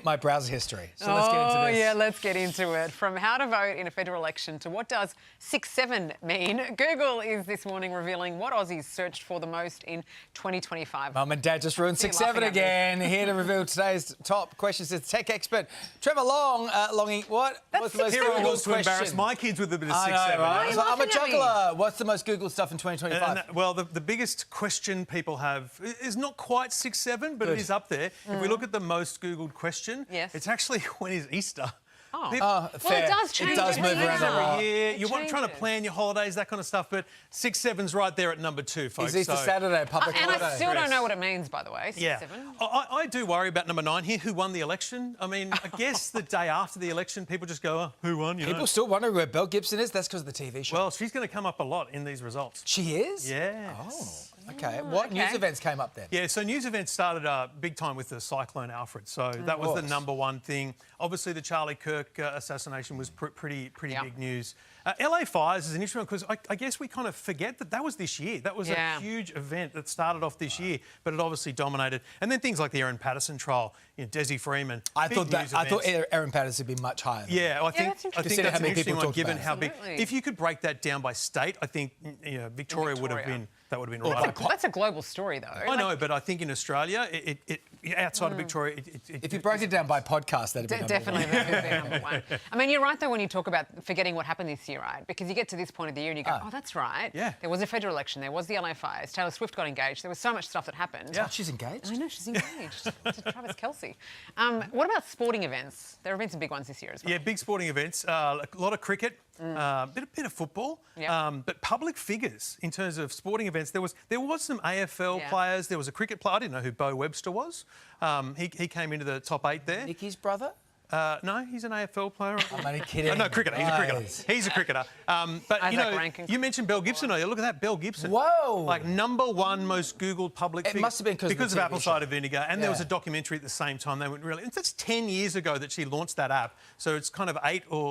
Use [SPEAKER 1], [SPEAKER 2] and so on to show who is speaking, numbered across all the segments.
[SPEAKER 1] my browser history. So let's get into this.
[SPEAKER 2] Oh, yeah, let's get into it. From how to vote in a federal election to what does 6-7 mean, Google is this morning revealing what Aussies searched for the most in 2025.
[SPEAKER 1] Mum and Dad just ruined 6-7 again. Here to reveal today's top questions is tech expert Trevor Long. Longy, what?
[SPEAKER 2] What's the most
[SPEAKER 3] Here I
[SPEAKER 2] Googled
[SPEAKER 3] was to embarrass my kids with a bit of 6-7.
[SPEAKER 1] Right? So I'm a
[SPEAKER 2] laughing at me?
[SPEAKER 1] juggler. What's the most Googled stuff in 2025?
[SPEAKER 3] Well, the biggest question people have is not quite 6-7, but
[SPEAKER 1] Good.
[SPEAKER 3] it is up there. If we look at the most Googled question,
[SPEAKER 2] Yes.
[SPEAKER 3] it's actually when is Easter?
[SPEAKER 2] Oh.
[SPEAKER 1] Fair.
[SPEAKER 2] Well, it does change
[SPEAKER 1] It does
[SPEAKER 2] every
[SPEAKER 1] move around
[SPEAKER 2] year.
[SPEAKER 1] a lot.
[SPEAKER 3] Every year,
[SPEAKER 2] It
[SPEAKER 3] you're trying to
[SPEAKER 2] changes.
[SPEAKER 3] plan your holidays, that kind of stuff, but 6-7's right there at number 2, folks.
[SPEAKER 1] Is Easter Saturday, public
[SPEAKER 2] And
[SPEAKER 1] holiday?
[SPEAKER 2] I still don't know what it means, by the way, 6-7.
[SPEAKER 3] Yeah, I do worry about number 9 here. Who won the election? I mean, I guess the day after the election, people just go, oh, "Who won?" You know?
[SPEAKER 1] People still wondering where Belle Gibson is. That's because of the TV show.
[SPEAKER 3] Well, she's going to come up a lot in these results.
[SPEAKER 1] She is?
[SPEAKER 3] Yes.
[SPEAKER 1] Oh, okay. What
[SPEAKER 2] okay.
[SPEAKER 1] news events came up then?
[SPEAKER 3] Yeah, so news events started big time with the Cyclone Alfred. So that was the
[SPEAKER 1] course.
[SPEAKER 3] number one thing. Obviously, the Charlie Kirk assassination was pretty
[SPEAKER 2] Yeah.
[SPEAKER 3] big news. LA fires is an interesting one because I guess we kind of forget that was this year. That was
[SPEAKER 2] Yeah.
[SPEAKER 3] a huge event that started off this year, but it obviously dominated. And then things like the Aaron Patterson trial, Desi Freeman.
[SPEAKER 1] I
[SPEAKER 3] big
[SPEAKER 1] thought
[SPEAKER 3] news events.
[SPEAKER 1] Aaron Patterson would be much higher. Than
[SPEAKER 3] Yeah, I think
[SPEAKER 2] that's interesting.
[SPEAKER 3] I think
[SPEAKER 1] Consider
[SPEAKER 3] that's
[SPEAKER 1] how
[SPEAKER 3] an
[SPEAKER 1] many
[SPEAKER 3] interesting
[SPEAKER 1] people
[SPEAKER 3] one,
[SPEAKER 1] talked
[SPEAKER 3] given
[SPEAKER 1] about it.
[SPEAKER 3] how big.
[SPEAKER 2] Absolutely.
[SPEAKER 3] If you could break that down by state, I think Victoria would have
[SPEAKER 2] Victoria.
[SPEAKER 3] been right.
[SPEAKER 2] That's a global story, though.
[SPEAKER 3] I know, but I think in Australia, outside of Victoria,
[SPEAKER 1] If you broke it down by podcast, that'd be number
[SPEAKER 2] Definitely
[SPEAKER 1] one.
[SPEAKER 2] that would be number one. I mean, you're right, though, when you talk about forgetting what happened this year, right? Because you get to this point of the year and you go, oh, that's right.
[SPEAKER 3] Yeah.
[SPEAKER 2] There was a federal election. There was the LA fires. Taylor Swift got engaged. There was so much stuff that happened.
[SPEAKER 1] Oh, she's engaged?
[SPEAKER 2] I know, she's engaged to Travis Kelce. What about sporting events? There have been some big ones this year as well.
[SPEAKER 3] Yeah, big sporting events, a lot of cricket, bit of football,
[SPEAKER 2] Yep.
[SPEAKER 3] but public figures in terms of sporting events. There was some AFL
[SPEAKER 2] Yeah.
[SPEAKER 3] players. There was a cricket player. I didn't know who Bo Webster was. He came into the top 8 there.
[SPEAKER 1] Nicky's brother?
[SPEAKER 3] No, he's an AFL player.
[SPEAKER 1] I'm only kidding.
[SPEAKER 3] No, cricketer. He's a cricketer.
[SPEAKER 1] Nice.
[SPEAKER 3] He's a cricketer. But
[SPEAKER 2] Isaac Rankin.
[SPEAKER 3] you mentioned Belle Gibson earlier. Look at that, Belle Gibson.
[SPEAKER 1] Whoa.
[SPEAKER 3] Like number 1 most Googled public figure.
[SPEAKER 1] must have been because of the
[SPEAKER 3] of
[SPEAKER 1] TV
[SPEAKER 3] Apple
[SPEAKER 1] show.
[SPEAKER 3] Cider Vinegar, and there was
[SPEAKER 1] Yeah.
[SPEAKER 3] a documentary at the same time. They went really. That's 10 years ago that she launched that app. So it's kind of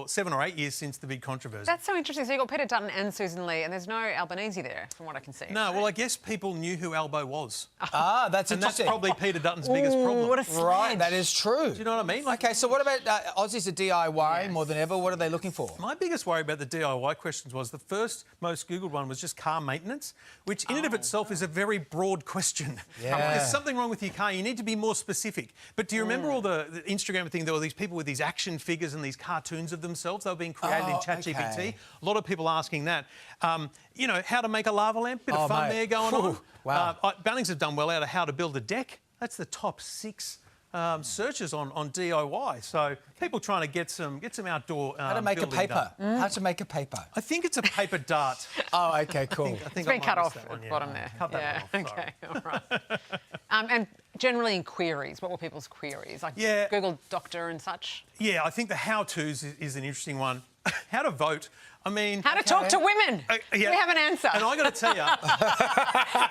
[SPEAKER 3] 7 or 8 years since the big controversy.
[SPEAKER 2] That's so interesting. So you've got Peter Dutton and Susan Lee, and there's no Albanese there, from what I can see.
[SPEAKER 3] No, well, I guess people knew who Albo was,
[SPEAKER 1] Ah, that's
[SPEAKER 3] and that's
[SPEAKER 1] interesting.
[SPEAKER 3] probably Peter Dutton's biggest problem.
[SPEAKER 2] What a sledge.
[SPEAKER 1] Right, that is true.
[SPEAKER 3] Do you know what I mean?
[SPEAKER 1] Okay, so what about Aussies are DIY more than ever? What are they looking for?
[SPEAKER 3] My biggest worry about the DIY questions was the first most Googled one was just car maintenance, which in and of itself is a very broad question.
[SPEAKER 1] Yeah.
[SPEAKER 3] There's something wrong with your car. You need to be more specific. But do you remember all the Instagram thing? There were these people with these action figures and these cartoons of themselves. They were being created in ChatGPT.
[SPEAKER 1] okay.
[SPEAKER 3] A lot of people asking that. How to make a lava lamp. Bit of fun
[SPEAKER 1] mate.
[SPEAKER 3] there going on.
[SPEAKER 1] Whew. Wow.
[SPEAKER 3] Bunnings have done well out of how to build a deck. That's the top 6. Searches on DIY, so people trying to get some outdoor.
[SPEAKER 1] How to make a
[SPEAKER 3] building
[SPEAKER 1] paper.
[SPEAKER 3] done.
[SPEAKER 1] How to make a paper.
[SPEAKER 3] I think it's a paper dart.
[SPEAKER 1] Oh, okay, cool.
[SPEAKER 3] I think
[SPEAKER 2] It's
[SPEAKER 3] I
[SPEAKER 2] been
[SPEAKER 3] might
[SPEAKER 2] cut
[SPEAKER 3] have
[SPEAKER 2] off
[SPEAKER 3] missed
[SPEAKER 2] at
[SPEAKER 3] that one,
[SPEAKER 2] the
[SPEAKER 3] yeah.
[SPEAKER 2] bottom there.
[SPEAKER 3] Cut that one off, sorry.
[SPEAKER 2] Okay, all right. And generally in queries, what were people's queries? Like
[SPEAKER 3] Yeah.
[SPEAKER 2] Google Doctor and such?
[SPEAKER 3] Yeah, I think the how-tos is an interesting one. How to vote. I mean,
[SPEAKER 2] How to talk to women?
[SPEAKER 3] yeah.
[SPEAKER 2] Do we have an answer?
[SPEAKER 3] And I got to tell you,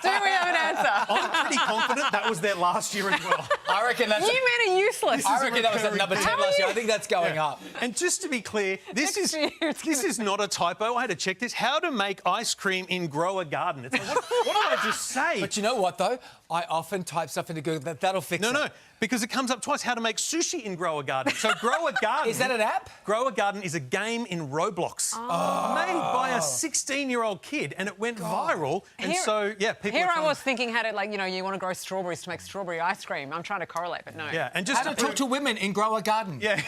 [SPEAKER 2] Do we have an answer?
[SPEAKER 3] I'm pretty confident that was there last year as well.
[SPEAKER 1] I reckon that's.
[SPEAKER 2] You men are useless.
[SPEAKER 1] I reckon that was at
[SPEAKER 3] recurring
[SPEAKER 1] number
[SPEAKER 3] thing.
[SPEAKER 1] 10 last year. I think that's going up.
[SPEAKER 3] And just to be clear, this
[SPEAKER 2] Next year
[SPEAKER 3] is not a typo. I had to check this. How to make ice cream in Grow a Garden. It's like, what did I just say?
[SPEAKER 1] But you know what, though? I often type stuff into Google. That'll fix it.
[SPEAKER 3] No, because it comes up twice. How to make sushi in Grow a Garden. So Grow a Garden.
[SPEAKER 1] Is that an app?
[SPEAKER 3] Grow a Garden is a game in Roblox made by a 16-year-old kid, and it went viral. And
[SPEAKER 2] Here-
[SPEAKER 3] people.
[SPEAKER 2] Here
[SPEAKER 3] are
[SPEAKER 2] I
[SPEAKER 3] trying
[SPEAKER 2] was
[SPEAKER 3] to-
[SPEAKER 2] thinking how to, you want to grow strawberries to make strawberry ice cream. I'm trying to correlate, but no.
[SPEAKER 3] Yeah, and just
[SPEAKER 1] How to talk to women in Grow a Garden.
[SPEAKER 3] Yeah.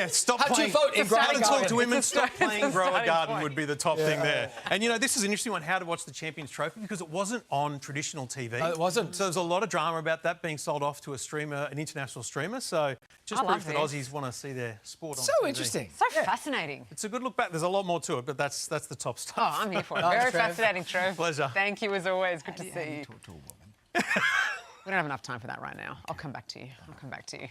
[SPEAKER 3] Stop
[SPEAKER 1] How to
[SPEAKER 3] playing.
[SPEAKER 1] vote in Grow a
[SPEAKER 3] How to talk
[SPEAKER 1] Garden.
[SPEAKER 3] to women.
[SPEAKER 2] It's a
[SPEAKER 3] Stop
[SPEAKER 2] start-
[SPEAKER 3] playing
[SPEAKER 2] it's a
[SPEAKER 3] Grow a
[SPEAKER 2] starting
[SPEAKER 3] Garden
[SPEAKER 2] point.
[SPEAKER 3] would be the top thing there. And this is an interesting one. How to watch the Champions Trophy because it wasn't on traditional TV.
[SPEAKER 1] No, it wasn't.
[SPEAKER 3] So there's a lot of drama about that being sold off to a streamer, an international streamer. So just
[SPEAKER 2] I
[SPEAKER 3] proves
[SPEAKER 2] love
[SPEAKER 3] that
[SPEAKER 2] this.
[SPEAKER 3] Aussies want to see their sport on
[SPEAKER 1] So
[SPEAKER 3] TV.
[SPEAKER 1] interesting.
[SPEAKER 2] So fascinating.
[SPEAKER 3] It's a good look back. There's a lot more to it, but that's the top stuff.
[SPEAKER 2] Oh, I'm here for it.
[SPEAKER 1] Thanks,
[SPEAKER 2] Very
[SPEAKER 1] Trev.
[SPEAKER 2] fascinating, Trev.
[SPEAKER 3] Pleasure.
[SPEAKER 2] Thank you as always. Good to see you.
[SPEAKER 1] Talk to a woman.
[SPEAKER 2] We don't have enough time for that right now. I'll come back to you.